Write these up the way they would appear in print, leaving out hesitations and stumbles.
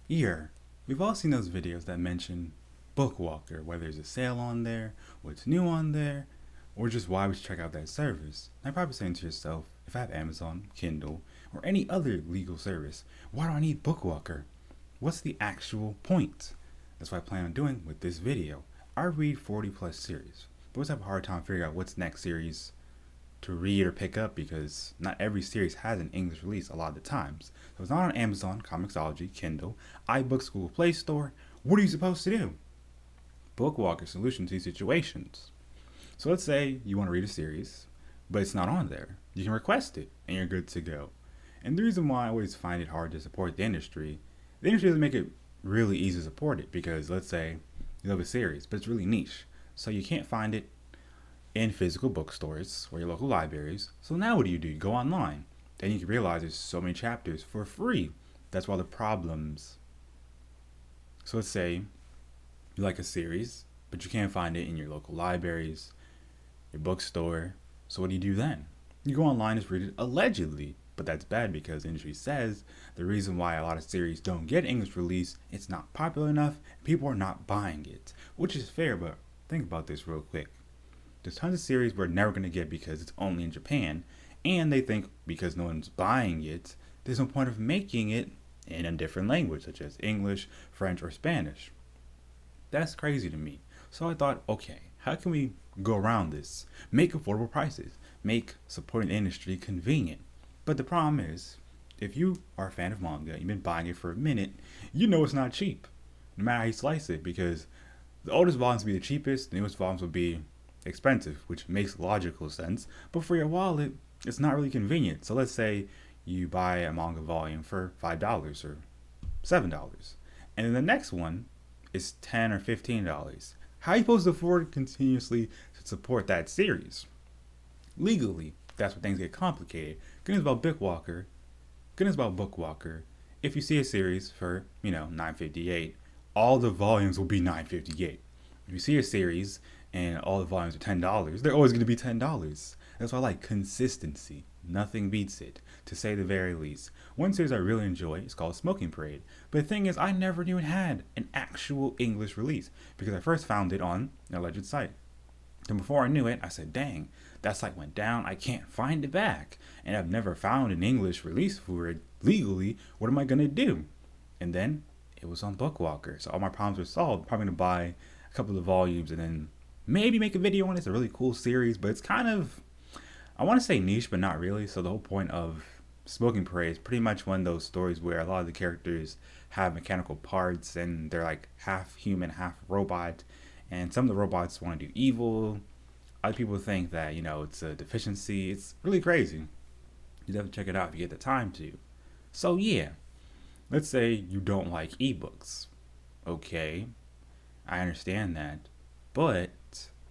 Here, we've all seen those videos that mention Bookwalker, whether there's a sale on there, what's new on there, or just why we should check out that service. And you're probably saying to yourself, if I have Amazon, Kindle, or any other legal service, why do I need Bookwalker? What's the actual point? That's what I plan on doing with this video. I read 40 plus series, but always have a hard time figuring out what's next series to read or pick up because not every series has an English release a lot of the times. So it's not on Amazon, Comixology, Kindle, iBooks, Google Play Store. What are you supposed to do? Bookwalker solution to these situations. So let's say you want to read a series, but it's not on there. You can request it and you're good to go. And the reason why I always find it hard to support the industry doesn't make it really easy to support it because let's say you love a series, but it's really niche. So you can't find it in physical bookstores or your local libraries. So now what do? You go online. Then you can realize there's so many chapters for free. That's why the problems. So let's say you like a series, but you can't find it in your local libraries, your bookstore. So what do you do then? You go online and read it allegedly. But that's bad because the industry says the reason why a lot of series don't get English release, it's not popular enough, people are not buying it. Which is fair, but think about this real quick. There's tons of series we're never going to get because it's only in Japan, and they think because no one's buying it, there's no point of making it in a different language, such as English, French, or Spanish. That's crazy to me. So I thought, okay, how can we go around this? Make affordable prices, make supporting the industry convenient. But the problem is, if you are a fan of manga, you've been buying it for a minute, you know it's not cheap, no matter how you slice it, because the oldest volumes will be the cheapest, the newest volumes will be expensive, which makes logical sense. But for your wallet, it's not really convenient. So let's say you buy a manga volume for $5 or $7, and then the next one is $10 or $15. How are you supposed to afford continuously to support that series? Legally, that's where things get complicated. Goodness about Bookwalker. If you see a series for, $9.58, all the volumes will be $9.58. If you see a series and all the volumes are $10, they're always going to be $10. That's why I like consistency. Nothing beats it, to say the very least. One series I really enjoy is called Smoking Parade. But the thing is, I never knew it had an actual English release because I first found it on an alleged site. And before I knew it, I said, dang, that site went down. I can't find it back. And I've never found an English release for it legally. What am I going to do? And then it was on Bookwalker. So all my problems were solved. Probably going to buy a couple of volumes and then maybe make a video on it. It's a really cool series, but it's kind of, I want to say niche, but not really. So the whole point of Smoking Parade is pretty much one of those stories where a lot of the characters have mechanical parts and they're like half human, half robot. And some of the robots want to do evil. Other people think that, it's a deficiency. It's really crazy. You have to check it out if you get the time to. So yeah, let's say you don't like ebooks. Okay, I understand that. But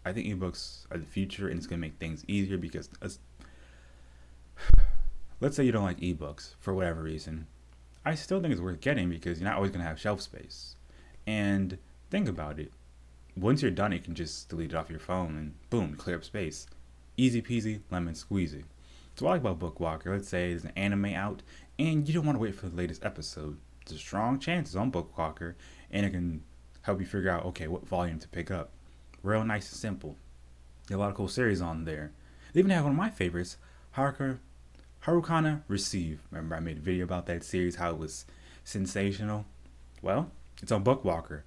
I think ebooks are the future and it's going to make things easier because let's say you don't like ebooks for whatever reason. I still think it's worth getting because you're not always going to have shelf space. And think about it. Once you're done, you can just delete it off your phone and boom, clear up space. Easy peasy, lemon squeezy. So what I like about Bookwalker, let's say there's an anime out and you don't want to wait for the latest episode. There's a strong chance it's on Bookwalker and it can help you figure out, okay, what volume to pick up. Real nice and simple. There are a lot of cool series on there. They even have one of my favorites, Harukana Receive. Remember I made a video about that series, how it was sensational? Well, it's on Bookwalker.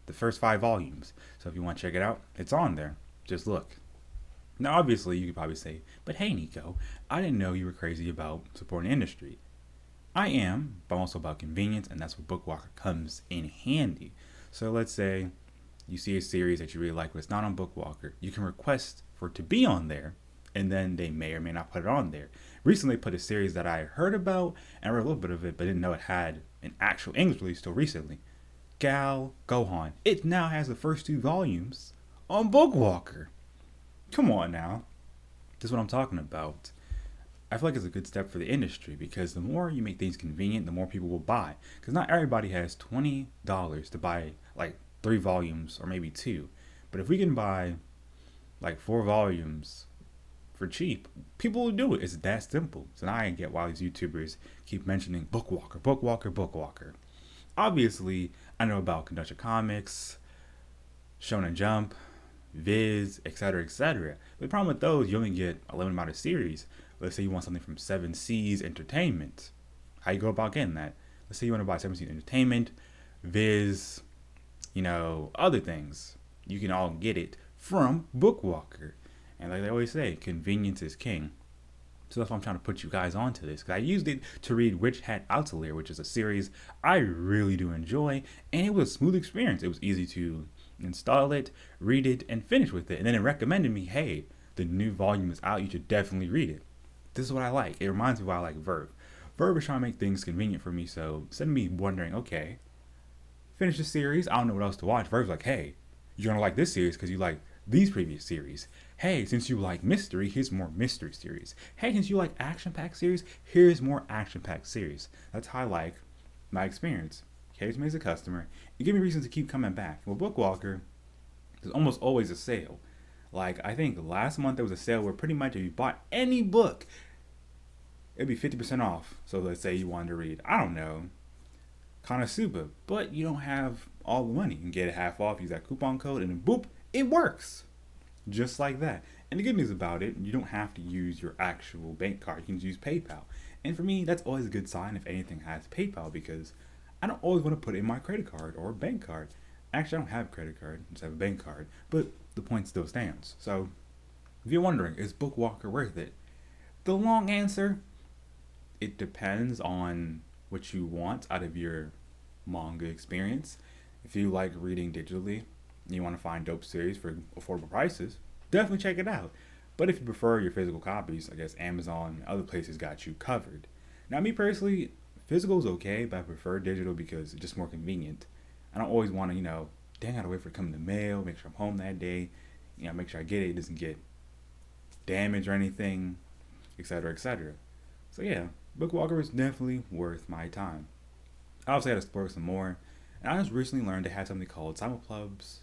The first 5 volumes. So if you want to check it out, it's on there. Just look. Now, obviously, you could probably say, but hey, Nico, I didn't know you were crazy about supporting the industry. I am, but I'm also about convenience, and that's where Bookwalker comes in handy. So let's say you see a series that you really like, but it's not on Bookwalker. You can request for it to be on there, and then they may or may not put it on there. Recently, put a series that I heard about, and I read a little bit of it, but didn't know it had an actual English release till recently. Gal Gohan. It now has the first 2 volumes on Bookwalker. Come on now. This is what I'm talking about. I feel like it's a good step for the industry because the more you make things convenient, the more people will buy. Because not everybody has $20 to buy like 3 volumes or maybe 2. But if we can buy like 4 volumes for cheap, people will do it. It's that simple. So now I get why these YouTubers keep mentioning Bookwalker, Bookwalker, Bookwalker. Obviously, I know about Kodansha Comics, Shonen Jump, Viz, etc., etc. But the problem with those, you only get a limited amount of series. Let's say you want something from Seven Seas Entertainment. How you go about getting that? Let's say you want to buy Seven Seas Entertainment, Viz, other things. You can all get it from Bookwalker. And like they always say, convenience is king. So that's why I'm trying to put you guys onto this, because I used it to read Witch Hat Outlier, which is a series I really do enjoy, and it was a smooth experience. It was easy to install it, read it, and finish with it. And then it recommended me, hey, the new volume is out, you should definitely read it. This is what I like. It reminds me of why I like Verve. Verve is trying to make things convenient for me, so instead of me wondering, okay, finish the series, I don't know what else to watch, Verve's like, hey, you're gonna like this series because you like these previous series. Hey, since you like mystery, here's more mystery series. Hey, since you like action-packed series, here's more action-packed series. That's how I like my experience. Cares me as a customer. It gives me reasons to keep coming back. With Bookwalker, there's almost always a sale. Like, I think last month there was a sale where pretty much if you bought any book, it'd be 50% off. So let's say you wanted to read, I don't know, Konosuba, but you don't have all the money. You can get it half off, use that coupon code, and then boop, it works. Just like that. And the good news about it, you don't have to use your actual bank card. You can use PayPal. And for me, that's always a good sign if anything has PayPal, because I don't always want to put in my credit card or bank card. Actually, I don't have a credit card. I just have a bank card. But the point still stands. So, if you're wondering, is Bookwalker worth it? The long answer, it depends on what you want out of your manga experience. If you like reading digitally, you want to find dope series for affordable prices, definitely check it out. But if you prefer your physical copies, I guess Amazon and other places got you covered. Now, me personally, physical is okay, but I prefer digital because it's just more convenient. I don't always want to, dang, I gotta wait for it to come in the mail, make sure I'm home that day, make sure I get it, it doesn't get damaged or anything, etc., etc. So yeah, Bookwalker is definitely worth my time. I also had to explore some more, and I just recently learned they have something called simulpubs.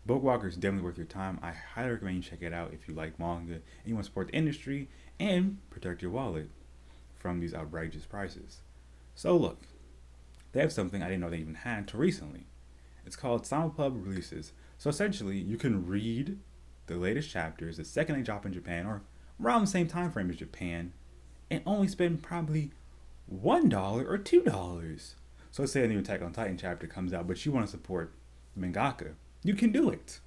Bookwalker is definitely worth your time. I highly recommend you check it out if you like manga and you want to support the industry and protect your wallet from these outrageous prices. So look, they have something I didn't know they even had until recently. It's called simulpub releases. So essentially, you can read the latest chapters the second they drop in Japan or around the same time frame as Japan and only spend probably $1 or $2. So let's say a new Attack on Titan chapter comes out, but you want to support mangaka. You can do it.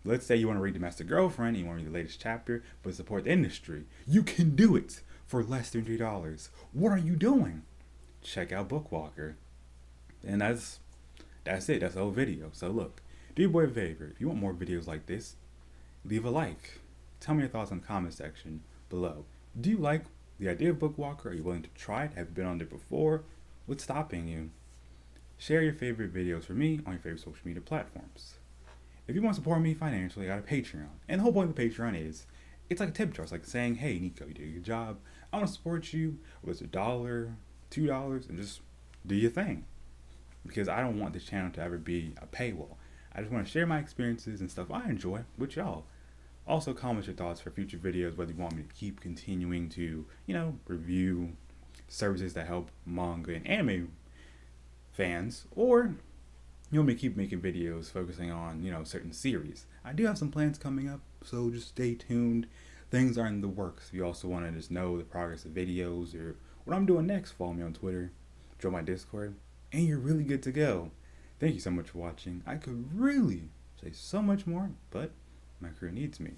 Let's say you want to read Domestic Girlfriend and you want to read the latest chapter, but support the industry. You can do it for less than $3. What are you doing? Check out Bookwalker. And that's it. That's the whole video. So look, do your boy a favor. If you want more videos like this, leave a like. Tell me your thoughts in the comment section below. Do you like the idea of Bookwalker? Are you willing to try it? Have you been on there before? What's stopping you? Share your favorite videos for me on your favorite social media platforms. If you want to support me financially, I got a Patreon. And the whole point of the Patreon is, it's like a tip jar. It's like saying, hey, Nico, you did a good job. I want to support you. Whether it's $1, $2, and just do your thing. Because I don't want this channel to ever be a paywall. I just want to share my experiences and stuff I enjoy with y'all. Also, comment your thoughts for future videos, whether you want me to keep continuing to, review services that help manga and anime fans, or you want me to keep making videos focusing on, certain series. I do have some plans coming up, so just stay tuned. Things are in the works. If you also want to just know the progress of videos or what I'm doing next, follow me on Twitter, join my Discord, and you're really good to go. Thank you so much for watching. I could really say so much more, but my crew needs me.